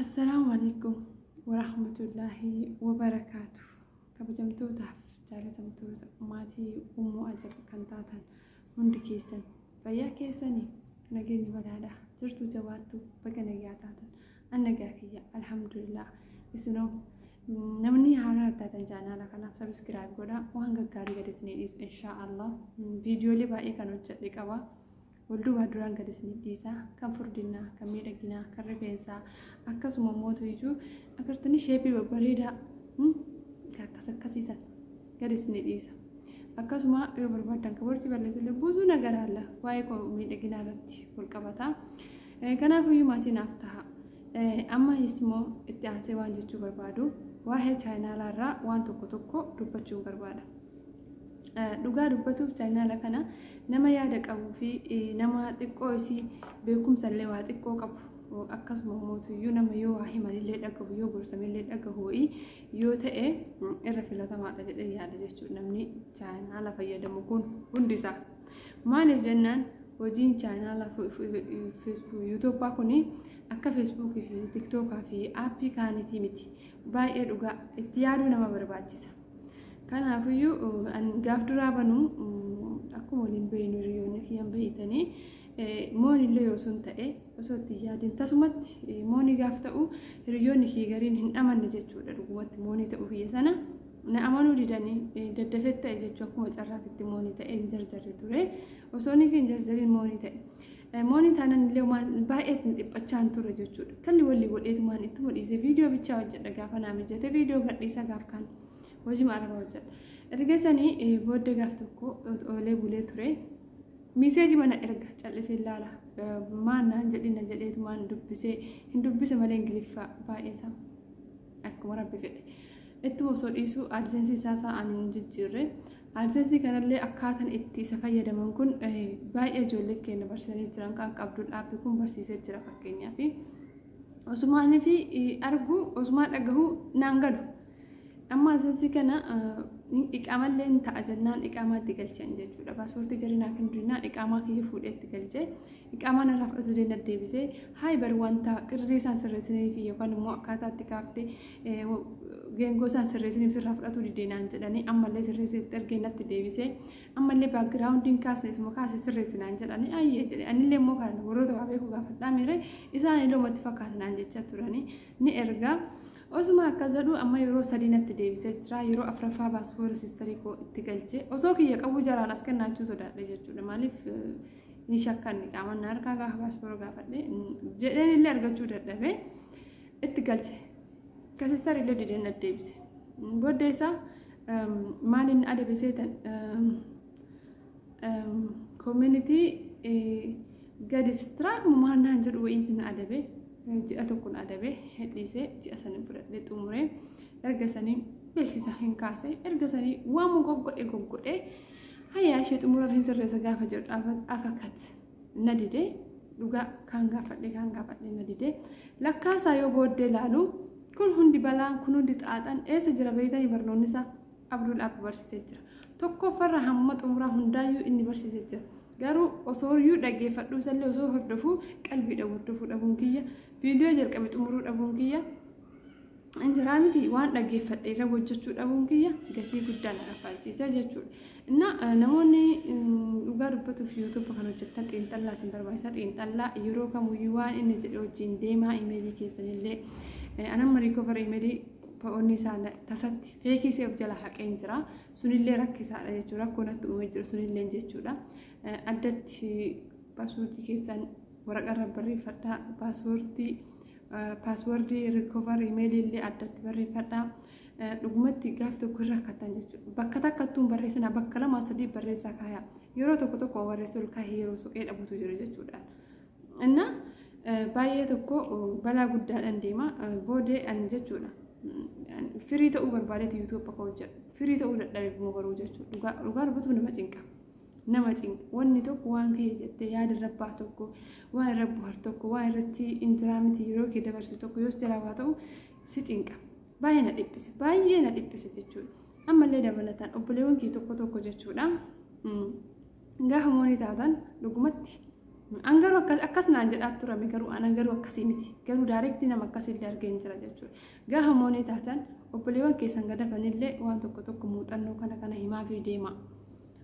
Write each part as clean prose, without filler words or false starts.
السلام عليكم ورحمة الله وبركاته. كبجمتو تحف جالسمتو ماتي أمو أجب كنتاتا هند كيسن فيا كيسني نجيني بدادا زرتو جواتو بقى نجاتاتا النجاكية الحمد لله إسنو نمني حالات تاتا جانا لك أنا سبسكرايب كودا وهنگا كاري قدسني إن شاء الله فيديو اللي باقي كانوا جدك أوا ولدو بادران قدسني ديسا كم فردنا كم ميرقنا كم رفينسا أكسو مموتو يجو أكرتني شيبي ببريدا كاكسكسيسا قدسني ديسا أكسو ما يبربادن كبرتي بلسل بوزو نغرالا وايكو ميرقنا رتي والقبطا كان فيو ماتي نافتها أما اسمه اتعاسي وانجتشو بربادو واحد channel را وان توكو توكو دبتشو بربادا dhugaa dubbatuuf chaayinaala kana nama yaada qabu fi nama xiqqoo isii beekumsallee waa xiqqoo qabu akkasuma mootuyyuu nama yoo waa himanillee dhagahu yoo gorsamillee dhagahu yoo ta'e irra filatamaadha jedhee yaada jechuudha namni chaayinaala fayyadamu kun hundisaa maaliif jennaan hojiin chaayinaala Facebook YouTube kuni akka Facebook fi TikTok fi aappii kaanitii miti baay'ee dhugaa itti yaaduu nama barbaachisa. Kan hafuyu gaaf durabanu aku molin beenu riyoon kiyyan beeytani mooni illee yoo sun ta'e osoo itti yaadin tasumatti mooni gaaf ta'u riyoon kii gariin hin amanne jechuudha dhugumatti mooni ta'u kiyya sana na amanuu didanii daddafet ta'e jechuu akkuma carraatitti mooni ta'e hin jarjarre ture osoo ni hin jarjarin mooni ta'e mooni taanan illee baay'eetiin dhiphachaan ture jechuudha kalli walii godheetumaan itti modhiise viidiyoo bichaa hojjedha gaafa naa mijjate viidiyoo gadhiisa gaaf kaan wajji maaraba hojjedha erga sanii booddee gaaf tokko olee bulee ture miseeji mana erga callisee ilaala maannaan jedhina jedheetumaan dubbisee hin dubbise malee ingiliffaa baay'eesaa akkuma rabbi fedhe ittuma osoo dhiisuu aadsensi isaa ani hin jijjiirre aadsensi kanallee akkaataan itti isa fayyadaman kun baay'ee ijoollee keenya barsiisanii jiran kan qabdu dhaabbi kun barsiisee jira fakkeenyaaf osumaanii fi argu osumaa dhagahu naan galu amma aadsensi kana iqaamallee ta'a jennaan iqaamaatti galchan jechuudha paaspoortii jarinaa kan durinaan iqaamaa kiyya fuudheetti galchee iqaamaan irraa fudhatee na deebisee haay bari wanta qirzii isaan sirreessanii fi yookaan immoo akkaataatti kaaftee geengoo isaan sirreessanii sirraa fudhatuu dideenaan jedhanii ammallee sirreesseetti ergee natti deebisee ammallee baakgiraawundiin kaasne isuma kaasee sirreessinaan jedhanii ayyee jedhe anillee immoo kan warroota waa beekuu gaafadhaa miire isaan ilomatti fakkaatanaan jecha turanii ni ergaa osuma akkazadhu amma yeroo sadinatti deebisee jira yeroo afraffaa paaspoortii sisterii koo itti galchee osoo kiyya qabu jaraan as kennaachuu sodaadhe jechuudha maaliif ni shakkan qaaman harkaa gaafa paaspoortii gaafadhe jedheen illee argachuu dadhabee itti galche ka sisterii illee dideen deebise booddeessa maaliin adabisee tan community gadistiraak maannaan jedhu wayiitiin adabee ji'a tokkoon adabee hedhiisee ji'a sanii fudhadhee xumuree erga sanii beeksisa hin kaasee erga sanii waan goggodhe hayyaa ishee xumura hin sirreessa gaafa jedhu afakat na didee dhugaa kan gaafadhe na didee lakkaasaa yoo booddee laalu kun hundi balaan kun hundi xaaxan eessa jira beeytanii barnoonni isaa Abdul Abbi barsiisee jira tokkoffarra hamma xumuraa hundaayyuu inni barsiisee jira garuu osoo iyyuu dhaggeeffadhuu isallee osoo hordofuu qalbiidha hordofuu dhabuun kiyya viidiyoo jalqabe xumuruu dhabuun kiyya injiraa miti waan dhaggeeffadhe irra hojjechuu dhabuun kiyya gatii guddaa na kaffalchiisa jechuudha. Inna namoonni dhugaa dubbatuuf YouTube kan hojjetan xiinxallaa isin barbaachisa xiinxallaa yeroo kamuyyuu waan inni jedhe wajjin deemaa imeelii keessanillee anamma recover imeelii fa'oonni isaa tasatti feekii seef jala haqeen jira sunillee rakkisaadha jechuudha rakkoo natti uumee jiru sunillee jechuudha addatti paaspoortii keessan waraqarra barreeffadhaa paaspoortii recover imeelii illee addatti barreeffadhaa dhugumatti gaaf tokko irra rakkatan jechuudha bakka takkattuun barreessina bakka lama sadii barreessaa kaayaa yeroo tokko barreessu ol kaahee yeroo soqee dhabutu jira jechuudha inna baay'ee tokko balaa guddaadhaan deema boodee an jechuudha firii ta'uu barbaadeeti YouTube akka hojjedhu firii ta'uu dadhabee garuu jechuudha dhugaa dubbatuuf nama cinqa wanni tokko waan kee jettee yaada rabbaa tokko waan irra bu'ar tokko waan irratti intiraamiti yeroo kee dabarsu tokko yoos jalaa waa ta'u si cinqa baay'ee na dhiphise jechuudha ammallee dabalataan obboleewwan kee tokko jechuudha gaafa moonii taatan dhugumatti Angaru akkas naan jedhaa turame garuu angaru akkasii miti garuu daareektii nama akkasii argeen jira jechuudha. Gaafa moonee taatan obboleewwan keessan gadafanillee waan tokko muuxannoo kana himaa fi deema.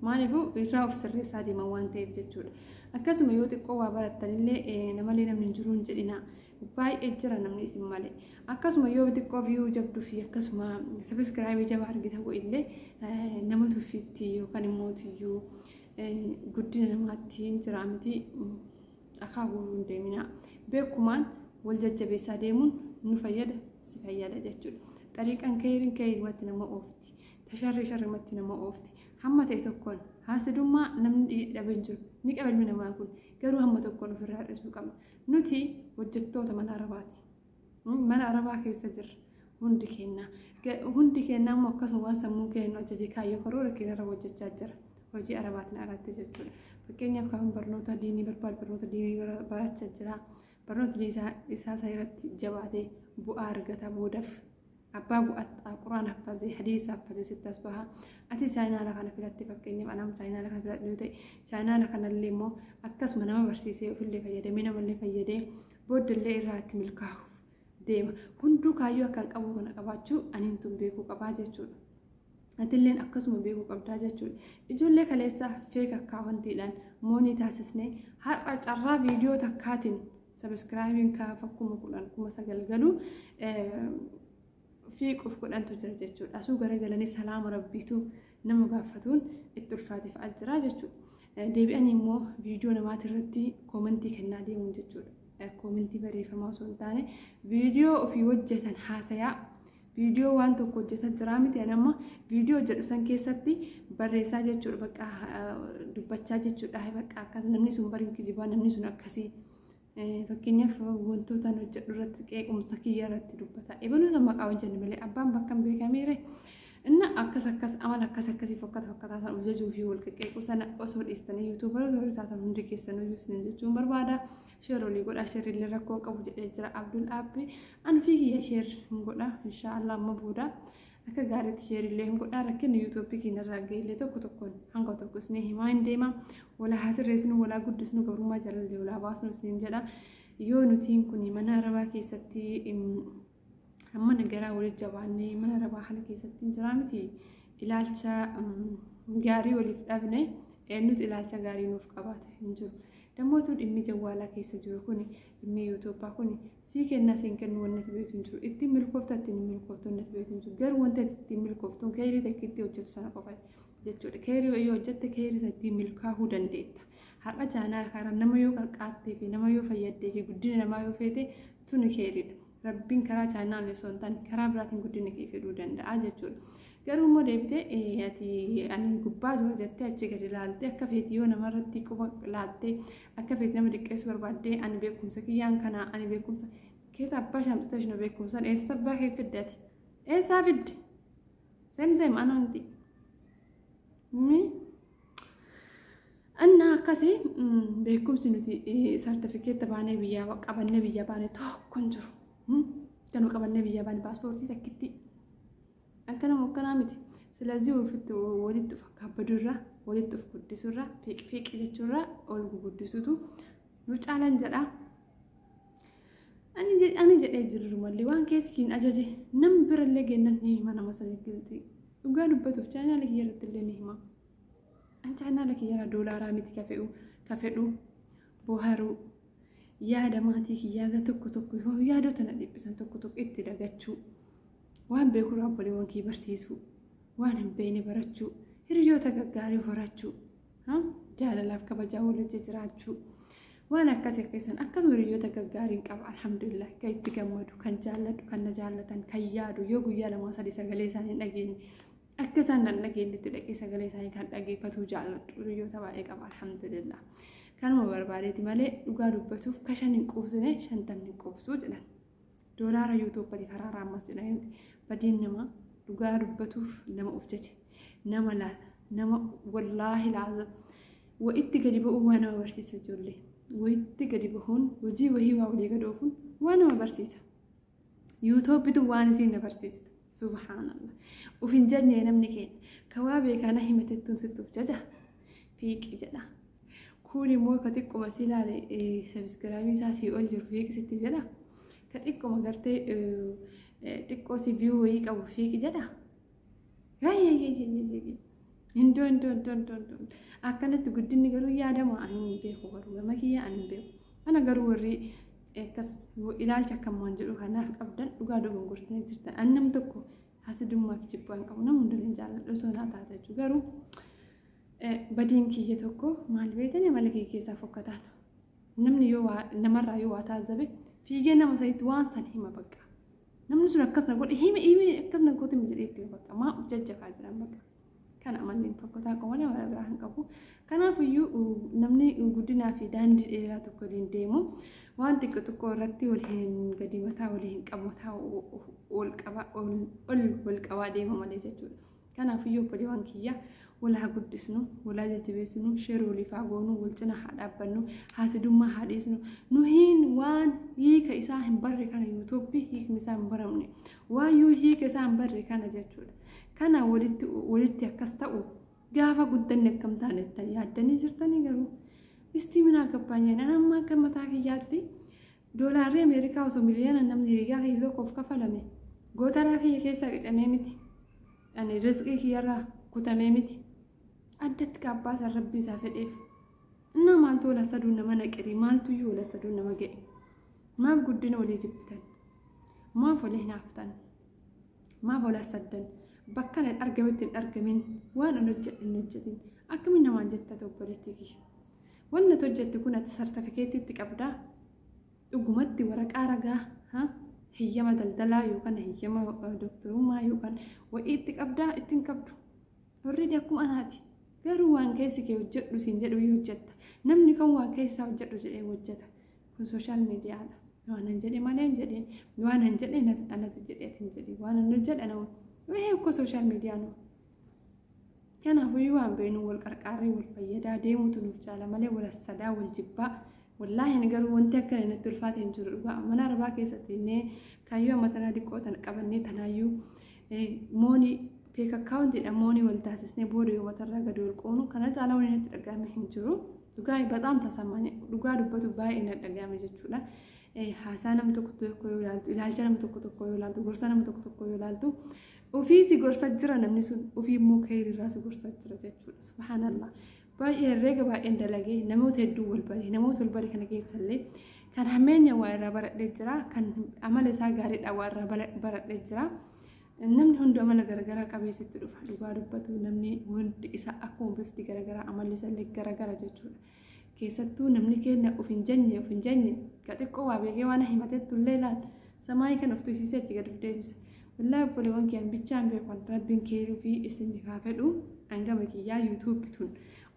Maaliifuu irraa of sirreessaa deema waan ta'eef jechuudha. Akkasuma yoo xiqqoo waa barattanillee namalee namni hin jiru hin jedhina. Baay'ee jira namni isin malee. Akkasuma yoo xiqqoo viyuu jabduu fi akkasuma sabiskiraayibii jabaa argitan illee nama tuffiitti yookaan immoo tiyyuu guddina namaatti jira miti akaabuu hin deemina. Beekumaan wal jajjabeessaa deemuun nu fayyada si fayyada jechuudha. Xariiqaan keerimatti nama oofti. Tasharrimatti nama oofti. Hamma ta'e tokkoon haasidummaa namni dhabee jiru ni qabalmi namaa kun garuu hamma tokkoon ofirraa dhisuu qabna. Nuti hojjettoota mana arabaati. Mana arabaa keessa jirra hundi keenya immoo akkasuma waan sammuu keenya ajaje kaayyoo karoora keenyarra hojjechaa jira. Hojii arabaatiin alatti jechuudha. Fakkeenyaaf kan barnoota diinii barbaadu barnoota diinii barachaa jira. Barnoota isaa irratti jabaatee bu'aa argata boodaaf abbaa bu'aa quraan haffazee hadiisa haffazee sittas baha. Ati chaayinaala kana filatti fakkeenyaaf anam chaayinaala kana filadhu yoo ta'e chaayinaala kanallee immoo akkasuma nama barsiisee ofillee fayyadamee namallee fayyadee booddallee irraa itti milkaa'uuf deema. Hunduu kaayyoo akka qabu kana qabaachuu aniin tun beekuu qabaa jechuudha. Atilleen akkasuma beekuu qabdaa jechuudha. Ijoollee kaleessa feek akkaawwantiidhaan moonii taasisnee har'a carraa viidiyoo takkaatiin sabiskiraayibiin kaaf akkuma 10,900 galuu fiiquuf godhantu jira jechuudha. Asuu garagalanii salaama rabbiitu nama gaafatuun itti ulfaateef jira jechuudha. Deebi'anii immoo viidiyoo namaati irratti koomentii kennaa deemuun jechuudha. Koomentii barreeffamaa osoo hin taane viidiyoo ofii hojjetan haasayaa viidiyoo waan tokko hojjetan jira miti nama viidiyoo jedhu san keessatti barreessaa jechuudha. Bakka dubbachaa jechuudha. Bakka akka namni sun bariin kijibaa namni sun akkasii fakkeenyaaf wantoota hojjedhu irratti qeequmsa kiyya irratti dubbata. Ebaluusa maqaa hojjennu malee abbaan bakka hin beekamire inna akkas amala akkasii fakkaatan hojjechuu fi wal qeequu sana osoo dhiistanii yuutuubaroota horii taatan hundi keessanuu yuusin jechuun barbaada. Sheerolii godha sheerillee rakkoo qabu jedhee jira Abdul Abbi an fi kiyya sheer hin godha inshaallah amma booda akka gaariitti sheerillee hin godha rakkin yuutuubii keenyarraa gaheellee tokkoon hanga tokko isnee himaa hin deema walaa haasirreessinu walaa guddisnu gabrummaa jaalallee walaa baasnu isneen jedha. Yoo nutiin kun mana arabaa keessatti amma nagaraa walitti jabaannee mana arabaa kana keessatti jira miti ilaalcha gaarii waliif dhabne eenyutu ilaalcha gaarii nuuf qabaate hin jiru. Damootu dhimmi jawwaalaa keessa jiru kuni dhimmi yuutuubaa kuni sii kenna siin kennu wannati beetu hin jiru. Ittiin milkoofta ittiin milkooftu wannati beetu hin jiru. Garuu wanta ittiin milkooftuun keerii takkiitti hojjetu sana qofa jechuudha. Keerii yoo hojjette keerii isa ittiin milkaa'uu dandeetta. Har'a chaanaa karaa nama yoo qarqaattee fi nama yoo fayyaddee fi guddina namaa yoo feete tuni keeriidha. Rabbiin karaa chaanaa osoo hin taane karaa biraatiin guddina kee fedhuu danda'a jechuudha. Garuu immoo deebitee ati ani gubbaa jira jettee achi gadi ilaaltee akka feeti yoo namarratti quba laattee akka feeti nama dhiqqeessu barbaaddee ani beekumsa kiyyaan kana ani beekumsa keeta abbaa shaamxita ishee beekumsaan eessa abbaa kee fiddaati eessaa fidde seem ananti anna akkasii beekumsi nuti sartifikeetta baanee biyyaa qabannee biyya baanee tokko hin jiru kan qabannee biyya baanee paaspoortii takkitti akkana mukkanaa miti. Silazii ofitti walitti fakkaabadurraa walitti of guddisurraa fiiqi jechuurraa ol guddisutu nu caalan jedha. Ani jedhee jiru mallee waan keessiin ajaje nam birallee geennan ni hima nama sana gilti dhugaa dubbatuuf chaanaala kiyya irratti illee ni hima. An chaanaala kiyya irraa doolaaraa miti kafedhu bohaaruu yaada maatii kiyyaa tokko yaadota na dhiphisan tokko itti dagachuu. Waan beekuu raabboleewwan kee barsiisuu waan hin beekne barachuu hiriyoota gaggaarii horachuu jaalalaaf kabajaa walitti jiraachuu waan akkasii keessan akkasuma hiriyoota gaggaariin qaba alhamdulillah kan itti gammadu kan jaalladhu kan na jaallatan kan yaadu yoo guyyaa lama sadii sagalee isaanii dhageenye akka isaan nan dhageenyetti dhaqee sagalee isaanii kan dhageeffatu jaalladhu hiriyoota baay'ee qaba alhamdulillah. Kanuma barbaadeeti malee dhugaa dubbatuuf kashan hin quubsine shantamni hin quubsuu jedhan. Doolaara yuutuubbatti faraaraa ammas jedhaniiti badiin nama dhugaa dubbatuuf nama of jaje nama laala nama wallaahi laazam wa'itti gadi ba'uun waan nama barsiisa ijoollee wa'itti gadi bahuun hojii wahii waa walii gadi oofuun waan nama barsiisa yuutuubbitu waan isiin na barsiista subhaanallah uf hin jajne namni keenya kawaa beekana himatettuun sittuuf jaja fiiqi jedha كوني مو كتيكو مسيلة سبسكرايبي ساسي أولجر فيك ستي جدا كتيكو مقرتي تيكو سي فيو ويك أو فيك جدا هاي هندو أكنت تقدني قالوا يا دم أنا بيكو قالوا ما هي أنا بيكو أنا قالوا وري كس إلى كم منجلو هناك أبدا وقالوا بنقرتني جرتا أنا متكو حسدوا ما في جبان كونا من دون جال لسونا تاتا قالوا بدين كي يتوكو مع البيتني ملكي كيسا فكتان نمني يوا نمر يوا تازبي في جينا مسيت وانسان هما بقى نمني شو ركزنا نقول هي ركزنا نقول تمجريتي بقى ما جج فاجران بقى كان أمانين فكتا كمان ولا براهن كابو كان فيو نمني قدنا في دان إيرا تكودين ديمو وانت كتوكو رتي والهين قديمتها والهين كمتها والكوا ديمو ماليجتو كان فيو بديوان كيا ولا قدسنو ولا جتبسنو شيرو لفاقونو والجنا حدابنو حاسدو ما حديسنو نهين وان هيك إساهم بري كان يوتيوب هيك مسام برمني وايو هيك إساهم بري كان جتو كان ولدت أكستأو قافا قدنك كم تاني تيادني جرتني قالوا استمنا كبانيا أنا ما كم تاكياتي دولار أمريكا وسوميليان أنا من رجع هيزو كوف كفلامي قطرة هي كيسا كأنيمتي أنا رزقي هيرا كتاميمتي أدت كاباس الربي سافر إف إنما مالتو لا سدونا ما نكري مالتو يو لا سدونا ما جاي ما بقدنا ولا جبتن ما فله نافتن ما فله سدن بكنا أرجمت الأرجمين وأنا نجتين أكملنا ما جت توبرتكي وأنا توجت تكون السيرتيفيكيت تكبدا وقمت ورق أرجع ها هي ما دلدلا يوكان هي ما دكتور ما يوكان وإيه تكبدا إتنكبدو وريد أكم أنا هاتي قالوا وان كيسك يوجد سنجد ويوجد نمني كم وان كيس وجد وجد في السوشيال ميديا هذا وانا نجدي ما نجدي وانا نجدي أنا تجدي تنجدي وانا نجد أنا وهي كو سوشيال ميديا نو كان هو بينو والقرقاري والفيدا ديمو تنوف على ملي ولا السدا والجبا والله نقالوا وانت كان التلفات ينجروا منا ربا كيستيني كايو مثلا ديكو تنقبني تنايو موني في كاونتي أموني والتاسسني بوري ومترى قدو القونو كانت على وني نترقامي حنجرو دقاي بطام تسمعني دقا دبتو باي إن الرقامي جتشولا حسانم تكتو يولالتو إلالجانم تكتو يولالتو غرسانم تكتو يولالتو وفي سيغور سجرة نمنسون وفي موكير راس غور سجرة جتشولا سبحان الله باي الرقا باي إن دلقي نموت الدو والبري نموت البري كان كيسالي كان همين يوارا برد لجرا كان عمل ساقاري أوارا برد لجرا namni hundi amala garagaraa qabeessitti dhufa dhugaa dubbatu namni hundi isa akkuma bifti garagaraa amalli isallee garagara jechuudha keessattuu namni keenya of hin jenne xiqqoo waa beekee waan himateettu illee laal samaayii kan of tuusiisee achi gad of deebisa wallaahi obboleewwan kiyaan bichaan beekan rabbiin keeruu fi isin haa fedhu hangama kiyyaa yuutuubii tun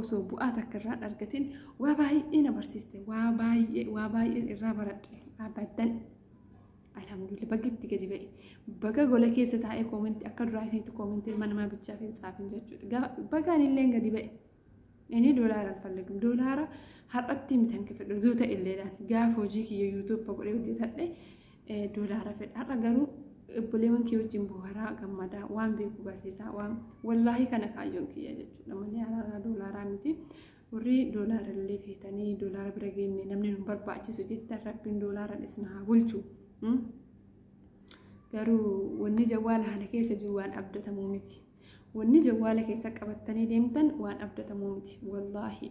osoo bu'aa takka irraa argatin waa baay'ee na barsiiste waa baay'ee irraa baradhe abaddan alhamdulillah bagitti gadi ba'e baga gola keessa taa'ee koomentii akka duraa isinitti koomentii ilma namaa bichaa fi tsaafin jechuudha bagaan illee gadi ba'e inni doolaara alfallagum doolaara har'atti mitan kifedhu zuuta illeedhaan gaafa hojii kiyya yuutuub godhee hojjetadhe doolaara fedha har'a garuu obboleewwan kee wajjin bu'aaraa gammadaa waan beeku barsiisaa waan wallaahi kana kaayyoon kiyya jechuudha malee har'aa doolaaraa miti warri doolaara illee feetanii doolaara bira geenne namni nu barbaachisu jettan rabbiin doolaara dhisna haa bulchu garuu wanni jawwaala hana keessa jiru waan abdatamuu miti wanni jawwaala keessa qabattanii deemtan waan abdatamuu miti wallaahi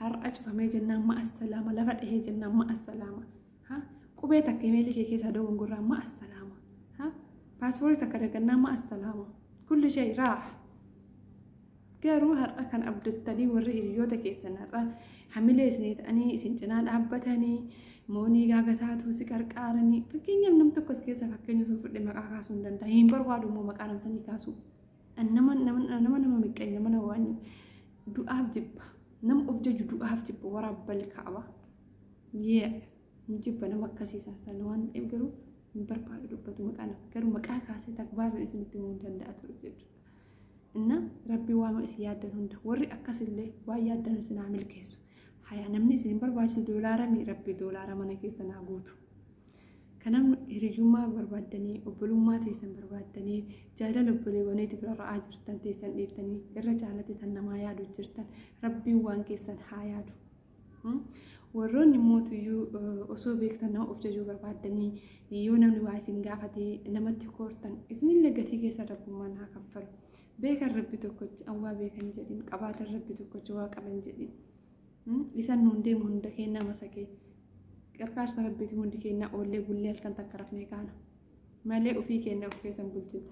har'a cufamee jennaan ma assalaama lafa dhahee jennaan ma assalaama ha qubee takka imeelii kee keessa dawwan gurraa ma assalaama ha paaspoortii takka dagannaa ma assalaama kulli shay raah garuu har'a kan abdattanii warri hiriyoota keessan har'a hamilee isinii ta'anii isin cinaa dhaabbatanii moonii gaagataatu si qarqaaranii fakkeenyaaf nam tokkos keessa fakkeenya sun fudhee maqaa kaasuu hin danda'a hin barbaadu immoo maqaa namsanii kaasuu nama miqqeenya nama waanyu du'aaf jibba nama of jaju du'aaf jibba waraabbal kaaba yee jibba nama akkasiisaa sana waan ta'eef garuu hin barbaadu dubbatu maqaa namsa garuu maqaa kaasee takbaarri isinitti himuu hin danda'a ture jechuudha inna rabbi waama isin yaaddan hunda warri akkasillee waan yaaddan isin haa milkeessu haya namni isin barbaachisu doolaara mi rabbi doolaara mana keessa naa guutu kanam hiriyummaa barbaaddanii obbolummaa teessan barbaaddanii jaalala obboleewwaniitiif rarra'aa jirtan teessan dhiiftanii irra jaalatti tan namaa yaadu jirtan rabbiin waan keessan haa yaadu warroonni mootiyyuu osoo beektan nama of jajuu barbaadanii yoo namni waa isin gaafatee namatti koortan isinillee gatii keessa rabbummaan haa kaffalu. Beekan rabbi tokkochi awwaa beekan jedhin qabaatan rabbi tokkochi waa qaban jedhin isan nuun deemu hunda kennaa masakee qarqaarsa rabbiitiin hundi kennaa oollee bullee halkan takka rafnee kaana malee ofii kennaa of keessan bulchinu.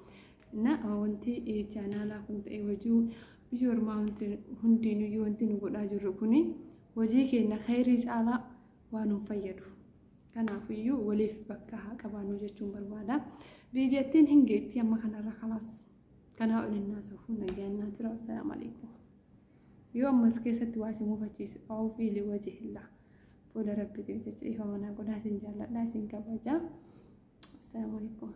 Na wanti chaanaalaa kun ta'e hojii biyya ormaa hundiinuyyuu wanti nu godhaa jirru kuni hojii keenya khayrii caalaa waan nu fayyadu. Kanaafiyyuu waliif bakka haa qabaannu jechuun barbaada. Viidiyootiin hin geetti amma kanarra kalaas. Kanaa olinnaa sofuun nagayannaa tura. Assalaamu alaikum. Yoo ammas keessatti waa isin mufachiise ofii liwajihillaa fuula rabbiitiif jecha ifa manaa godhaa isin jaalladhaa isin kabajaa. Assalaamu alaikum.